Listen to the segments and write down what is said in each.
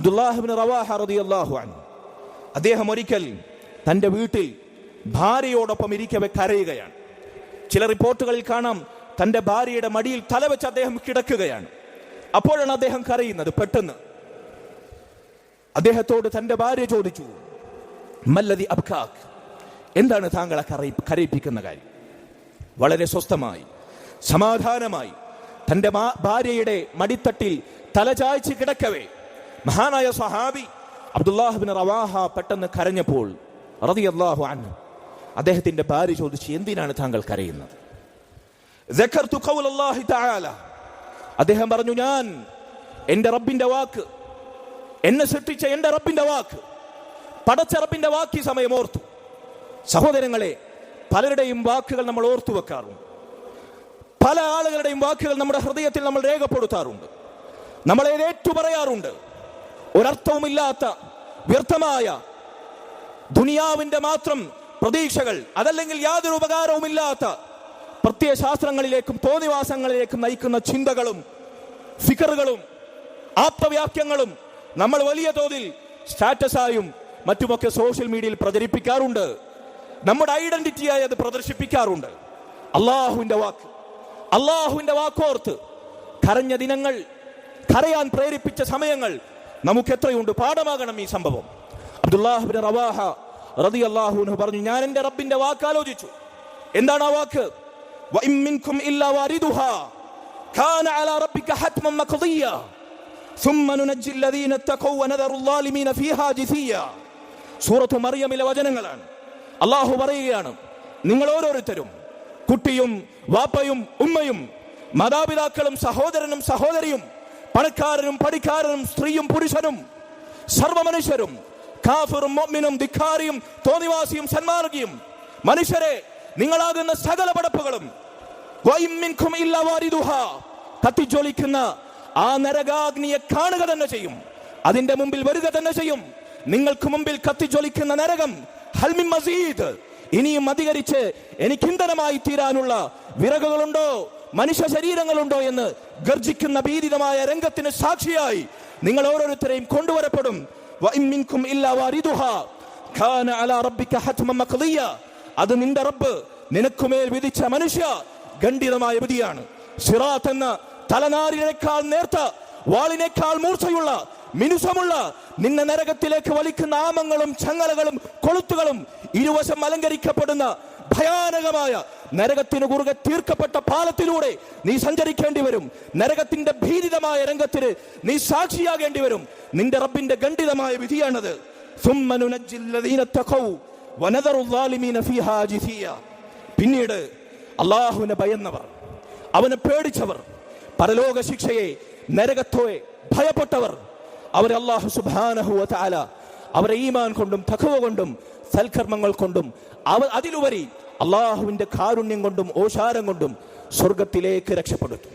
Abdullah Ibnu Rawaha റളിയല്ലാഹു അൻഹു അദ്ദേഹം ഒരിക്കൽ തൻ്റെ വീട്ടിൽ ഭാര്യയോടൊപ്പം ഇരിക്കവെ കരയുകയാണ്. ചില റിപ്പോർട്ടുകളിൽ കാണാം തൻ്റെ ഭാര്യയുടെ മടിയിൽ തലവെച്ച് അദ്ദേഹം കിടക്കുകയാണ്. അപ്പോഴാണ് അദ്ദേഹം കരയുന്നത്. പെട്ടെന്ന് അദ്ദേഹത്തോട് തൻ്റെ ഭാര്യ ചോദിച്ചു, മല്ലദി അബ്കാക്, എന്താണ് താങ്കളെ കരയിപ്പിക്കുന്ന കാര്യം? വളരെ സ്വസ്ഥമായി സമാധാനമായി തൻ്റെ ഭാര്യയുടെ മടിത്തട്ടിൽ തലചായ്ച്ച് കിടക്കവേ മഹാനായ സ്വഹാബി അബ്ദുല്ലാഹ് ഇബ്നു റവാഹ പെട്ടെന്ന് കരഞ്ഞപ്പോൾ റളിയല്ലാഹു അൻഹു അദ്ദേഹത്തിന്റെ ഭാര്യ ചോദിച്ചു, എന്തിനാണ് താങ്കൾ കരയുന്നത്? സഖർതു ഖൗലല്ലാഹി തആല, അദ്ദേഹം പറഞ്ഞു, ഞാൻ എൻ്റെ റബ്ബിന്റെ വാക്ക്, എന്നെ സൃഷ്ടിച്ച എൻ്റെ റബ്ബിന്റെ വാക്ക്, പടച്ച റബ്ബിന്റെ വാക്ക് ഈ സമയം ഓർത്തു. സഹോദരങ്ങളെ, പലരുടെയും വാക്കുകൾ നമ്മൾ ഓർത്തു വെക്കാറുണ്ട്. പല ആളുകളുടെയും വാക്കുകൾ നമ്മുടെ ഹൃദയത്തിൽ നമ്മൾ രേഖപ്പെടുത്താറുണ്ട്. നമ്മളെ ഏറ്റുപറയാറുണ്ട്. ഒരർത്ഥവുമില്ലാത്ത വ്യർത്ഥമായ ദുനിയാവിന്റെ മാത്രം പ്രതീക്ഷകൾ, അതല്ലെങ്കിൽ യാതൊരു ഉപകാരവുമില്ലാത്ത പ്രത്യയശാസ്ത്രങ്ങളിലേക്കും തോന്നിവാസങ്ങളിലേക്കും നയിക്കുന്ന ചിന്തകളും ഫിക്കറുകളും ആപ്തവാക്യങ്ങളും നമ്മൾ വലിയ തോതിൽ സ്റ്റാറ്റസായും മറ്റുമൊക്കെ സോഷ്യൽ മീഡിയയിൽ പ്രചരിപ്പിക്കാറുണ്ട്. നമ്മുടെ ഐഡന്റിറ്റിയായി അത് പ്രദർശിപ്പിക്കാറുണ്ട്. അള്ളാഹുവിന്റെ വാക്കോർത്ത് കരഞ്ഞ ദിനങ്ങൾ, കരയാൻ പ്രേരിപ്പിച്ച സമയങ്ങൾ നമുക്ക് എത്രയുണ്ട്. പാഠമാകണം ഈ സംഭവം. അബ്ദുല്ലാഹ് ഇബ്നു റവാഹ റളിയല്ലാഹു അൻഹു പറഞ്ഞു, ഞാൻ എൻ്റെ റബ്ബിന്റെ വാക്ക് ആലോചിച്ചു. എന്താണ് ആ വാക്ക്? വഇൻ മിൻകും ഇല്ലാ വാരിദുഹാ കാന അലാ റബ്ബിക ഹത്മൻ മഖ്ദിയ സുമ്മ നുനജ്ജി അല്ലദീന തഖൗ വനദറു അൽളാലിമീന ഫീഹാ ജിസിയ. സൂറത്ത് മറിയമിലെ വചനങ്ങളാണ്. അല്ലാഹു പറയുകയാണ്, നിങ്ങൾ ഓരോരുത്തരും, കുട്ടിയും വാപ്പയും ഉമ്മയും മാതാപിതാക്കളും സഹോദരനും സഹോദരിയും പണക്കാരനും പടിക്കാരനും സ്ത്രീയും പുരുഷനും സർവ്വമനുഷ്യരും കാഫിറും മുഅ്മിനും ധിക്കാരിയും തോന്നിവാസിയും സന്മാർഗിയും മനുഷ്യരെ, നിങ്ങളാകുന്ന സകല പടപ്പുകളും കത്തിജ്വലിക്കുന്ന ആ നരകാഗ്നിയെ കാണുക തന്നെ ചെയ്യും, അതിന്റെ മുമ്പിൽ വരിക തന്നെ ചെയ്യും. നിങ്ങൾക്ക് മുമ്പിൽ കത്തിജ്വലിക്കുന്ന നരകം ഹൽ മിൻ മസീദ്, ഇനിയും അധികരിച്ച് എനിക്ക് ഇന്ധനമായി തീരാനുള്ള വിറകുകളുണ്ടോ, മനുഷ്യ ശരീരങ്ങളുണ്ടോ എന്ന് ഗർജിക്കുന്ന ഭീതിതമായ രംഗത്തിന് സാക്ഷിയായി നിങ്ങൾ ഓരോരുത്തരെയും കൊണ്ടുവരപ്പെടും. വഇൻ മിൻകും ഇല്ലാ വാരിദുഹാ കാന അലാ റബ്ബിക ഹത്മൻ മഖ്ദിയ, അത് നിന്റെ റബ്ബ് നിനക്കുമേൽ വിധിച്ച മനുഷ്യ ഖണ്ഡിതമായ വിധിയാണ്. സിറാത്ത് എന്ന തലനാരിനേക്കാൾ നേർത്ത, വാളിനേക്കാൾ മൂർച്ചയുള്ള, മിനുസമുള്ള നിന്നെ നരകത്തിലേക്ക് വലിക്കുന്ന ആമങ്ങളും ചങ്ങലകളും കൊളുത്തുകളും ഇരുവശം അലങ്കരിക്കപ്പെടുന്ന ഭയാനകമായ നരകത്തിന് കുറുകെ തീർക്കപ്പെട്ട പാലത്തിലൂടെ നീ സഞ്ചരിക്കേണ്ടി വരും. നരകത്തിന്റെ ഭീതിതമായ രംഗത്തിന് നീ സാക്ഷിയാകേണ്ടി വരും. നിന്റെ റബ്ബിന്റെ ഖണ്ഡിതമായ വിധിയാണത്. പിന്നീട് അള്ളാഹുവിനെ ഭയന്നവർ, അവനെ പേടിച്ചവർ, പരലോക ശിക്ഷയെ, നരകത്തെ ഭയപ്പെട്ടവർ, അവരെ അല്ലാഹു സുബ്ഹാനഹു വ തആല അവരെ ഈമാൻ കൊണ്ടും തഖ്വ കൊണ്ടും സൽക്കർമ്മങ്ങൾ കൊണ്ടും അതിലുപരി അള്ളാഹുവിന്റെ കാരുണ്യം കൊണ്ടും ഓശാരം കൊണ്ടും സ്വർഗത്തിലേക്ക് രക്ഷപ്പെടുത്തും.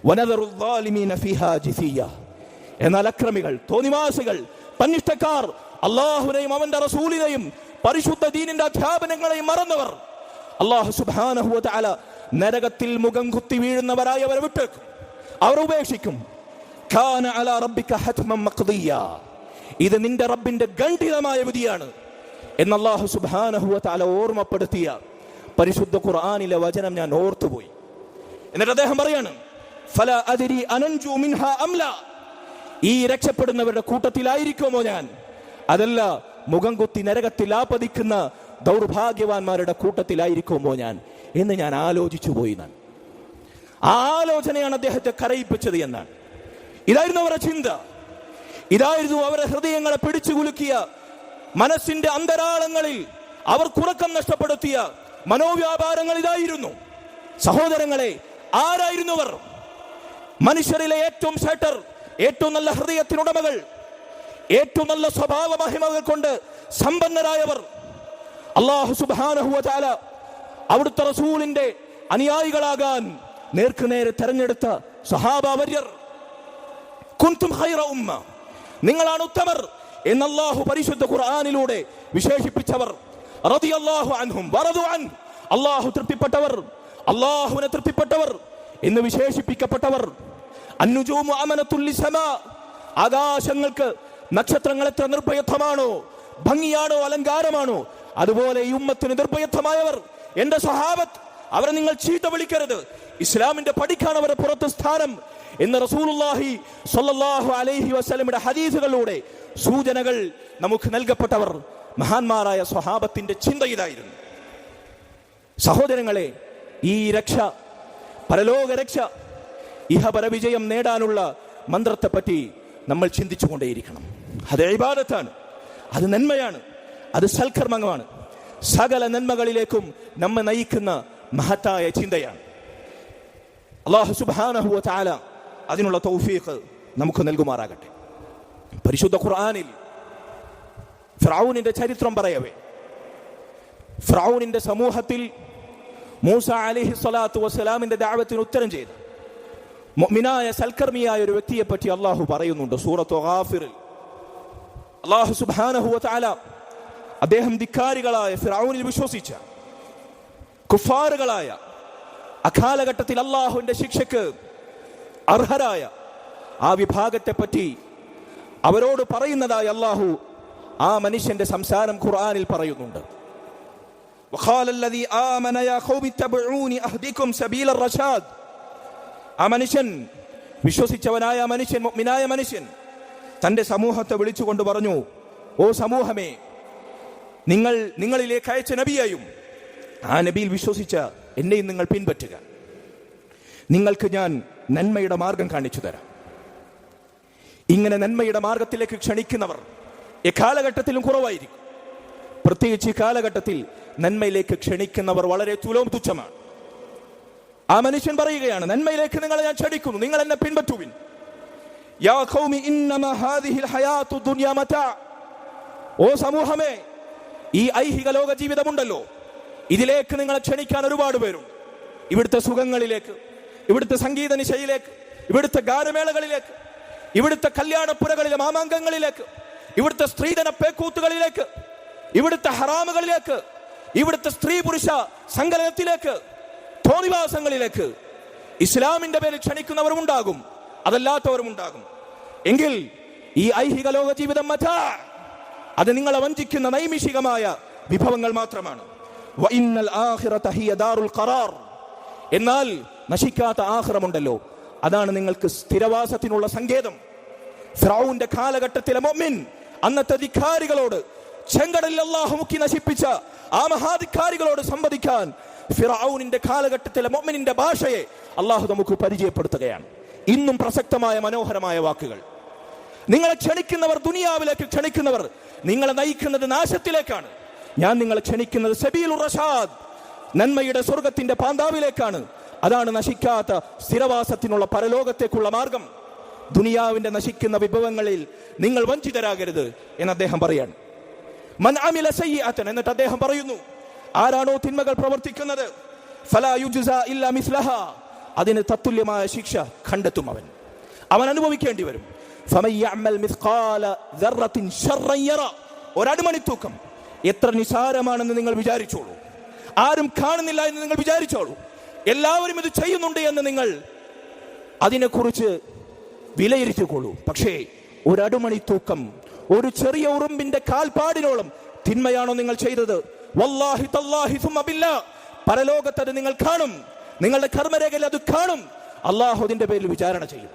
വനദറു അൽളാലിമീന ഫീഹാ ജിസിയ. എന്നാൽ അക്രമികൾ, തോന്നിവാസികൾ, പന്നിഷ്ടക്കാർ, അള്ളാഹുവിനെയും അവന്റെ റസൂലിനെയും പരിശുദ്ധ ദീനിന്റെ അധ്യാപനങ്ങളെയും മറന്നവർ അല്ലാഹു സുബ്ഹാനഹു വ തആല നരകത്തിൽ മുഖം കുത്തി വീഴുന്നവരായി അവരെ വിട്ടേക്കും, അവർ ഉപേക്ഷിക്കും. കാന അലാ റബ്ബിക ഹത്മൻ മഖ്ദിയ, ഇത് നിന്റെ റബ്ബിന്റെ ഖണ്ഡിതമായ വിധിയാണ് എന്ന് അല്ലാഹു സുബ്ഹാനഹു വ തആല ഓർമ്മപ്പെടുത്തിയ പരിശുദ്ധ ഖുർആനിലെ വചനം ഞാൻ ഓർത്തുപോയി. എന്നിട്ട് അദ്ദേഹം പറയാണ്, ഫലാ അദ്രി അനൻജു മിൻഹാ അംലാ, ഈ രക്ഷപ്പെടുന്നവരുടെ കൂട്ടത്തിലായിരിക്കുമോ ഞാൻ, അതല്ല മുഖം കുത്തി നരകത്തിൽ ആപതിക്കുന്ന ദൗർഭാഗ്യവാന്മാരുടെ കൂട്ടത്തിലായിരിക്കുമോ ഞാൻ എന്ന് ഞാൻ ആലോചിച്ചു പോയി. ആ ആലോചനയാണ് അദ്ദേഹത്തെ കരയിപ്പിച്ചത് എന്നാണ്. ഇതായിരുന്നു അവരുടെ ചിന്ത, ഇതായിരുന്നു അവരുടെ ഹൃദയങ്ങളെ പിടിച്ചു കുലുക്കിയ, മനസ്സിന്റെ അന്തരാളങ്ങളിൽ അവർ കുറക്കം നഷ്ടപ്പെടുത്തിയ മനോവ്യാപാരങ്ങൾ ഇതായിരുന്നു. സഹോദരങ്ങളെ, ആരായിരുന്നു അവർ? മനുഷ്യരിലെ ഏറ്റവും ഷട്ടർ, ഏറ്റവും നല്ല ഹൃദയത്തിനുടമകൾ, ഏറ്റവും നല്ല സ്വഭാവ മഹിമകൾ കൊണ്ട് സമ്പന്നരായവർ. അല്ലാഹു സുബ്ഹാനഹു വ തആല അവിടുത്തെ റസൂലിന്റെ അനുയായികളാകാൻ നേർക്കുനേരെ തെരഞ്ഞെടുത്ത സഹാബാവര്യർ. കുന്തും ഖൈറ ഉമ്മ, നിങ്ങളാണ് ഉത്തമർ എന്ന് അല്ലാഹു പരിശുദ്ധ ഖുർആനിലൂടെ വിശേഷിപ്പിച്ചവർ. റളിയല്ലാഹു അൻഹും വറദു അൻ, അല്ലാഹു തൃപ്തിപ്പെട്ടവർ, അല്ലാഹുവിനെ തൃപ്തിപ്പെട്ടവർ എന്ന് വിശേഷിപ്പിക്കപ്പെട്ടവർ. അന്നുജൂമു അമനത്തുൽ ലിസമാ, ആകാശങ്ങൾക്ക് നക്ഷത്രങ്ങൾ എത്ര നിർഭയത്വമാണോ, ഭംഗിയാണോ, അലങ്കാരമാണോ, അതുപോലെ ഈ ഉമ്മത്തിന് നിർഭയത്വമായവർ എന്റെ സ്വഹാബത്ത്, അവരെ നിങ്ങൾ ചീത്ത വിളിക്കരുത്, ഇസ്ലാമിന്റെ പടിക്കാണ് അവരെ പുറത്ത് സ്ഥാനം എന്ന് റസൂലുള്ളാഹി സ്വല്ലല്ലാഹു അലൈഹി വസല്ലമയുടെ ഹദീസുകളിലൂടെ സൂചനകൾ നമുക്ക് നൽകപ്പെട്ടവർ മഹാന്മാരായ സ്വഹാബത്തിന്റെ ചിന്തയിലായിരുന്നു. സഹോദരങ്ങളെ, ഈ രക്ഷ, പരലോക രക്ഷ, ഇഹപര വിജയം നേടാനുള്ള മന്ത്രത്തെപ്പറ്റി നമ്മൾ ചിന്തിച്ചുകൊണ്ടേയിരിക്കണം. അത് ഇബാദത്താണ്, അത് നന്മയാണ്, അത് സൽക്കർമ്മമാണ്, സകല നന്മകളിലേക്കും നമ്മെ നയിക്കുന്ന മഹത്തായ ചിന്തയാണ്. അല്ലാഹു സുബ്ഹാനഹു വ തആല അതിനുള്ള തൗഫീഖ് നമുക്ക് നൽകുമാറാകട്ടെ. പരിശുദ്ധ ഖുർആനിൽ ഫിർഔനിന്റെ ചരിത്രം പറയവേ, ഫിർഔനിന്റെ സമൂഹത്തിൽ മൂസ അലൈഹി സ്വലാത്തു വസ്സലാമിന്റെ ദഅവത്തിന് ഉത്തരം ചെയ്ത മുഅ്മിനായ സൽക്കർമ്മിയായ ഒരു വ്യക്തിയെ പറ്റി അല്ലാഹു പറയുന്നുണ്ട് സൂറത്തു ഗാഫിറിൽ. അല്ലാഹു സുബ്ഹാനഹു വ തആല അദ്ദേഹം ധിക്കാരികളായ ഫിർഔനിൽ വിശ്വസിച്ച കുഫാറുകളായ അകാലഘട്ടത്തിൽ അല്ലാഹുവിന്റെ ശിക്ഷയ്ക്ക് അർഹരായ ആ വിഭാഗത്തെ പറ്റി അവരോട് പറയുന്നതായി അല്ലാഹു ആ മനുഷ്യന്റെ സംസാരം ഖുർആനിൽ പറയുന്നുണ്ട്. ആ മനുഷ്യൻ, വിശ്വസിച്ചവനായ മനുഷ്യൻ, മുഅ്മിനായ മനുഷ്യൻ തന്റെ സമൂഹത്തെ വിളിച്ചുകൊണ്ട് പറഞ്ഞു, ഓ സമൂഹമേ, നിങ്ങളിലേക്ക് അയച്ച നബിയെയും ആ നബിയിൽ വിശ്വസിച്ച എന്നെയും നിങ്ങൾ പിൻപറ്റുക. നിങ്ങൾക്ക് ഞാൻ നന്മയുടെ മാർഗം കാണിച്ചു തരാം. ഇങ്ങനെ നന്മയുടെ മാർഗത്തിലേക്ക് ക്ഷണിക്കുന്നവർ എക്കാലഘട്ടത്തിലും കുറവായിരിക്കും. പ്രത്യേകിച്ച് ഈ കാലഘട്ടത്തിൽ നന്മയിലേക്ക് ക്ഷണിക്കുന്നവർ വളരെ തുച്ഛമാണ്. ആ മനുഷ്യൻ പറയുകയാണ്, നന്മയിലേക്ക് നിങ്ങളെ ഞാൻ ക്ഷണിക്കുന്നു, നിങ്ങൾ എന്നെ പിൻപറ്റുവിൻ. യാ ഖൗമി ഇന്നമാ ഹാദിഹിൽ ഹയാത്തു ദുനിയാ മതാ. ഓ സമൂഹമേ, ഈ ഐഹിക ലോക ജീവിതമുണ്ടല്ലോ, ഇതിലേക്ക് നിങ്ങളെ ക്ഷണിക്കാൻ ഒരുപാട് പേരുണ്ട്. ഇവിടുത്തെ സുഖങ്ങളിലേക്ക്, ഇവിടുത്തെ സംഗീത നിശയിലേക്ക്, ഇവിടുത്തെ ഗാനമേളകളിലേക്ക്, ഇവിടുത്തെ കല്യാണപ്പുരകളിലെ മാമാങ്കങ്ങളിലേക്ക്, ഇവിടുത്തെ സ്ത്രീധന പേക്കൂത്തുകളിലേക്ക്, ഇവിടുത്തെ ഹറാമുകളിലേക്ക്, ഇവിടുത്തെ സ്ത്രീ പുരുഷ സങ്കലനത്തിലേക്ക്, തോന്നിവാസങ്ങളിലേക്ക് ഇസ്ലാമിന്റെ പേരിൽ ക്ഷണിക്കുന്നവരും ഉണ്ടാകും, അതല്ലാത്തവരും ഉണ്ടാകും. എങ്കിൽ ഈ ഐഹിക ലോക ജീവിതം മതാ, അത് നിങ്ങളെ വഞ്ചിക്കുന്ന നൈമിഷികമായ വിഭവങ്ങൾ മാത്രമാണ്. വഇന്നൽ ആഖിറത ഹിയ ദാറുൽ ഖറാർ. എന്നാൽ നശിക്കാത്ത ആഖിറമുണ്ടല്ലോ, അതാണ് നിങ്ങൾക്ക് സ്ഥിരവാസത്തിനുള്ള സങ്കേതം. ഫിർഔന്റെ കാലഘട്ടത്തിലെ മുഅ്മിൻ അന്നത്തെ ധിക്കാരികളോട്, ചെങ്കടലിൽ അല്ലാഹു മുക്കി നശിപ്പിച്ച ആ മഹാധിക്കാരികളോട് സംവദിക്കാൻ ഫിർഔനിന്റെ കാലഘട്ടത്തിലെ മുഅ്മിനിന്റെ ഭാഷയെ അല്ലാഹു നമുക്ക് പരിചയപ്പെടുത്തുകയാണ്. ഇന്നും പ്രസക്തമായ മനോഹരമായ വാക്കുകൾ. നിങ്ങളെ ക്ഷണിക്കുന്നവർ, ദുനിയാവിലേക്ക് ക്ഷണിക്കുന്നവർ നിങ്ങളെ നയിക്കുന്നത് നാശത്തിലേക്കാണ്. ഞാൻ നിങ്ങളെ ക്ഷണിക്കുന്നത് സബീലുർ റഷാദ്, നന്മയുടെ സ്വർഗത്തിന്റെ പാന്താവിലേക്കാണ്. അതാണ് നശിക്കാത്ത സ്ഥിരവാസത്തിനുള്ള പരലോകത്തേക്കുള്ള മാർഗം. ദുനിയാവിന്റെ നശിക്കുന്ന വിഭവങ്ങളിൽ നിങ്ങൾ വഞ്ചിതരാകരുത് എന്ന് അദ്ദേഹം പറയാണ്. മൻ അമില സയ്യിഅതൻ, എന്നിട്ട് അദ്ദേഹം പറയുന്നു, ആരാണോ തിന്മകൾ പ്രവർത്തിക്കുന്നത്, ഫലാ യുജ്സാ ഇല്ലാ മിസ്ലഹാ, അതിന് തത്തുല്യമായ ശിക്ഷ കണ്ടെത്തും അവൻ അനുഭവിക്കേണ്ടി വരും. ഫമൻ യഅമൽ മിസ്ഖാല ദർറത്തിൻ ശർറൻ യറ, ഒരടുമണിത്തൂക്കം എത്ര നിസാരമാണെന്ന് നിങ്ങൾ വിചാരിച്ചോളൂ. ആരും കാണുന്നില്ല എന്ന് നിങ്ങൾ വിചാരിച്ചോളൂ. എല്ലാവരും ഇത് ചെയ്യുന്നുണ്ട് എന്ന് നിങ്ങൾ അതിനെക്കുറിച്ച് വിലയിരുത്തിക്കൊള്ളൂ. പക്ഷേ ഒരടുമണിത്തൂക്കം, ഒരു ചെറിയ ഉറുമ്പിന്റെ കാൽപ്പാടിനോളം തിന്മയാണോ നിങ്ങൾ ചെയ്തത്, വല്ലാഹി തല്ലാഹി സുമ്മ ബില്ലാഹ്, പരലോകത്ത് അത് നിങ്ങൾ കാണും, നിങ്ങളുടെ കർമ്മരേഖയിൽ അത് കാണും. അല്ലാഹു അതിന്റെ പേരിൽ വിചാരണ ചെയ്യും.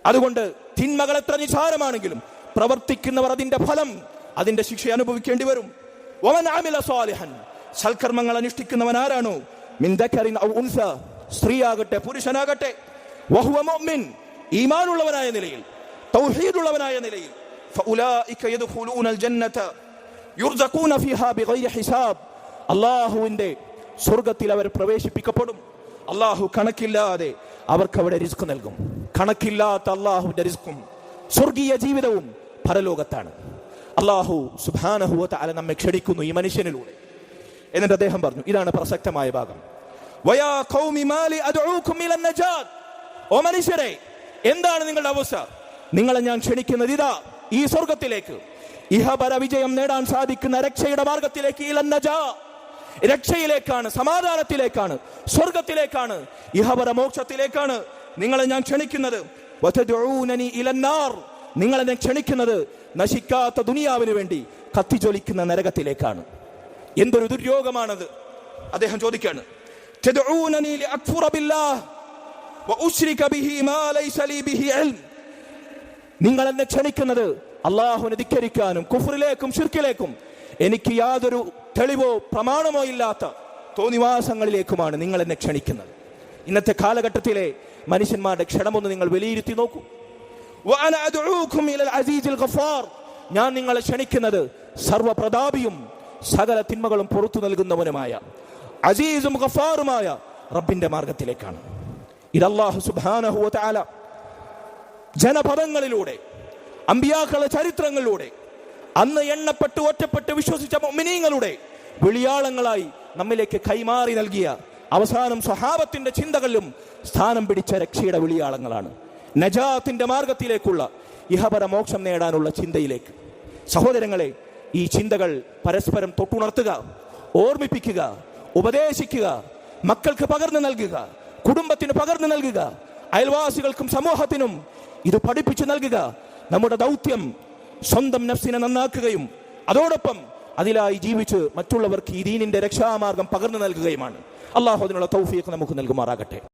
അതുകൊണ്ട് തിന്മകൾ എത്ര നിസാരമാണെങ്കിലും പ്രവർത്തിക്കുന്നവർ അതിന്റെ ഫലം, അതിന്റെ ശിക്ഷ അനുഭവിക്കേണ്ടി വരും. വമൻ അമില സാലിഹൻ, സൽക്കർമ്മങ്ങൾ അനുഷ്ഠിക്കുന്നവൻ ആരാണോ, മിൻ ദക്കറിൻ ഔ ഉൻസ, സ്ത്രീയാകട്ടെ പുരുഷനാകട്ടെ, വഹുവ മുഅ്മിൻ, ഈമാനുള്ളവനായ നിലയിൽ, തൗഹീദുള്ളവനായ നിലയിൽ, ഫഉലൈക യദ്ഖുലൂനൽ ജന്നത യുർസഖൂന ഫീഹാ ബിഗൈരി ഹിസാബ്, അല്ലാഹുവിന്റെ സ്വർഗ്ഗത്തിൽ അവർ പ്രവേശിപ്പിക്കപ്പെടും. അല്ലാഹു കണക്കില്ലാതെ അവർക്ക് അവിടെ റിസ്ക് നൽകും. കണക്കില്ലാത്ത അല്ലാഹുവിന്റെ റിസ്ക്കും സ്വർഗീയ ജീവിതവും പരലോകത്താണ്. അല്ലാഹു സുബ്ഹാനഹു വ തആല നമ്മെ ക്ഷണിക്കുന്നു ഈ മനുഷ്യനിലൂടെ. എന്നിട്ട് അദ്ദേഹം പറഞ്ഞു, ഇതാണ് പ്രസക്തമായ ഭാഗം, വയാ ഖൗമി മാലി അദ്ഉകും ഇലൻ നജാത്ത്, ഓ മനുഷ്യരെ, എന്താണ് നിങ്ങളുടെ അവസ്ഥ? നിങ്ങളെ ഞാൻ ക്ഷണിക്കുന്നത് ഇതാ ഈ സ്വർഗത്തിലേക്ക്, ഇഹപര വിജയം നേടാൻ സാധിക്കുന്ന രക്ഷയുടെ മാർഗത്തിലേക്ക്, ഇലൻ നജാ, രക്ഷയിലേക്കാണ്, സമാധാനത്തിലേക്കാണ്, സ്വർഗത്തിലേക്കാണ്, ഇഹപര മോക്ഷത്തിലേക്കാണ് നിങ്ങളെ ഞാൻ ക്ഷണിക്കുന്നത്. വതദഊനനി ഇലന്നാർ, നിങ്ങൾ എന്നെ ക്ഷണിക്കുന്നത് നശിക്കാത്ത ദുനിയാവിന് വേണ്ടി കത്തിജ്വലിക്കുന്ന നരകത്തിലേക്കാണ്. എന്തൊരു ദുര്യോഗമാണത്. അദ്ദേഹം ചോദിക്കാണ്, തദഊനനി ലിഅക്ഫുറ ബില്ലാഹ് വഉശ്രിക ബിഹി മാ ലൈസ ലീ ബിഹി ഇൽം, നിങ്ങൾ എന്നെ ക്ഷണിക്കുന്നത് അല്ലാഹുവിനെ ധിക്കരിക്കാനും കുഫ്റിലേക്കും ശിർക്കിലേക്കും എനിക്ക് യാതൊരു തെളിവോ പ്രമാണമോ ഇല്ലാത്ത തോന്നിവാസങ്ങളിലേക്കുമാണ് നിങ്ങൾ എന്നെ ക്ഷണിക്കുന്നത്. ഇന്നത്തെ കാലഘട്ടത്തിലെ മനുഷ്യന്മാരുടെ ക്ഷണമൊന്ന് നിങ്ങൾ വിലയിരുത്തി നോക്കൂ. വഅന അദ്ഊകും ഇലൽ അസീസിൽ ഗഫാർ, ഞാൻ നിങ്ങളെ ക്ഷണിക്കുന്നത് സർവപ്രതാപിയും സകല തിന്മകളും പുറത്തു നൽകുന്നവനുമായ അസീസും ഗഫാറുമായ റബ്ബിന്റെ മാർഗത്തിലേക്കാണ്. ഇത് അല്ലാഹു സുബ്ഹാനഹു വ തആല ജനപദങ്ങളിലൂടെ അമ്പിയാക്കളുടെ ചരിത്രങ്ങളിലൂടെ അന്ന് എണ്ണപ്പെട്ട് ഒറ്റപ്പെട്ട് വിശ്വസിച്ച മുഅ്മിനീങ്ങളുടെ വിളിയാളങ്ങളായി നമ്മിലേക്ക് കൈമാറി നൽകിയ അവസാനം സ്വഹാബത്തിന്റെ ചിന്തകളിലും സ്ഥാനം പിടിച്ച രക്ഷയുടെ വിളിയാളങ്ങളാണ്. നജാത്തിന്റെ മാർഗത്തിലേക്കുള്ള ഇഹപര മോക്ഷം നേടാനുള്ള ചിന്തയിലേക്ക്. സഹോദരങ്ങളെ, ഈ ചിന്തകൾ പരസ്പരം തൊട്ടുണർത്തുക, ഓർമ്മിപ്പിക്കുക, ഉപദേശിക്കുക, മക്കൾക്ക് പകർന്നു നൽകുക, കുടുംബത്തിന് പകർന്നു നൽകുക, അയൽവാസികൾക്കും സമൂഹത്തിനും ഇത് പഠിപ്പിച്ചു നൽകുക. നമ്മുടെ ദൗത്യം സ്വന്തം നഫ്സിനെ നന്നാക്കുകയും അതോടൊപ്പം അതിലായി ജീവിച്ച് മറ്റുള്ളവർക്ക് ഈ ദീനിന്റെ രക്ഷാമാർഗം പകർന്നു നൽകുകയുമാണ്. അല്ലാഹു അതിനുള്ള തൗഫീഖ് നമുക്ക് നൽകുമാറാകട്ടെ.